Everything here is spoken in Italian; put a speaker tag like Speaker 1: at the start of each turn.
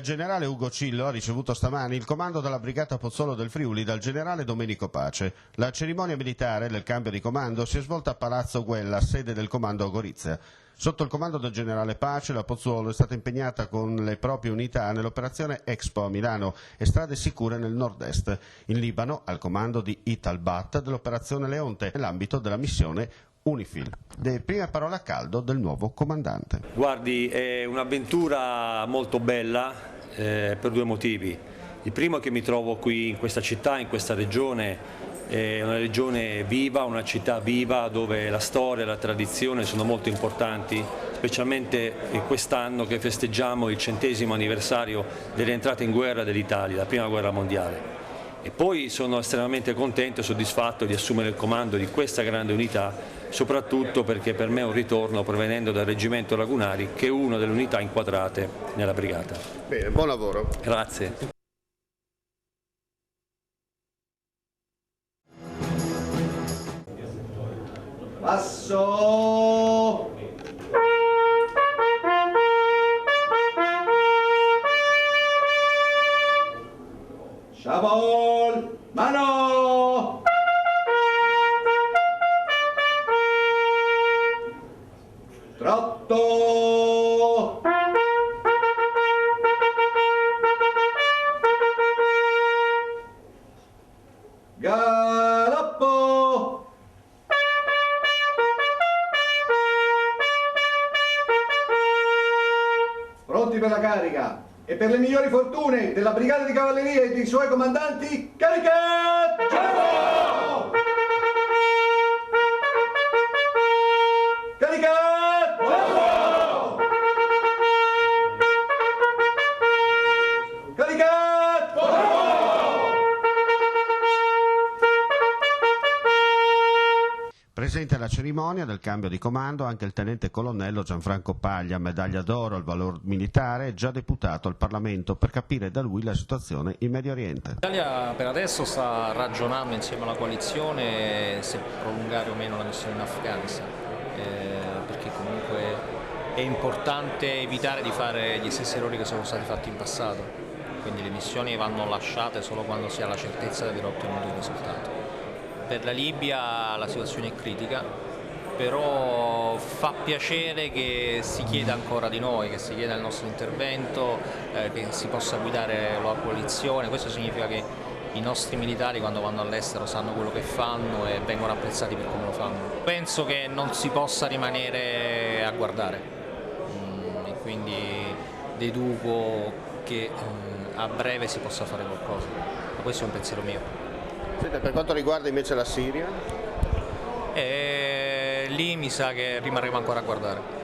Speaker 1: Il generale Ugo Cillo ha ricevuto stamani il comando della brigata Pozzolo del Friuli dal generale Domenico Pace. La cerimonia militare del cambio di comando si è svolta a Palazzo Guella, sede del comando a Gorizia. Sotto il comando del generale Pace, la Pozzolo è stata impegnata con le proprie unità nell'operazione Expo a Milano e strade sicure nel nord-est. In Libano, al comando di Italbat dell'operazione Leonte, nell'ambito della missione Unifil. Le prime parole a caldo del nuovo comandante.
Speaker 2: Guardi, è un'avventura molto bella per due motivi. Il primo è che mi trovo qui in questa città, in questa regione. È una regione viva, una città viva dove la storia e la tradizione sono molto importanti, specialmente quest'anno che festeggiamo il 100° anniversario dell'entrata in guerra dell'Italia, la prima guerra mondiale. E poi sono estremamente contento e soddisfatto di assumere il comando di questa grande unità, soprattutto perché per me è un ritorno provenendo dal Reggimento Lagunari, che è una delle unità inquadrate nella brigata.
Speaker 1: Bene, buon lavoro.
Speaker 2: Grazie.
Speaker 3: Passo! Sciabol! Mano! Trotto! Galoppo! Pronti per la carica e per le migliori fortune della brigata di cavalleria e dei suoi comandanti, carica! Giacomo! Carica! Giacomo! Carica! Giacomo!
Speaker 1: Presente alla cerimonia del cambio di comando anche il tenente colonnello Gianfranco Paglia, medaglia d'oro al valor militare, già deputato al Parlamento per capire da lui la situazione in Medio Oriente.
Speaker 4: L'Italia per adesso sta ragionando insieme alla coalizione se prolungare o meno la missione in Afghanistan, perché comunque è importante evitare di fare gli stessi errori che sono stati fatti in passato, quindi le missioni vanno lasciate solo quando si ha la certezza di aver ottenuto un risultato. Per la Libia la situazione è critica, però fa piacere che si chieda ancora di noi, che si chieda il nostro intervento, che si possa guidare la coalizione. Questo significa che i nostri militari quando vanno all'estero sanno quello che fanno e vengono apprezzati per come lo fanno. Penso che non si possa rimanere a guardare e quindi deduco che a breve si possa fare qualcosa, ma questo è un pensiero mio.
Speaker 1: Senta, per quanto riguarda invece la Siria?
Speaker 4: Lì mi sa che rimarremo ancora a guardare.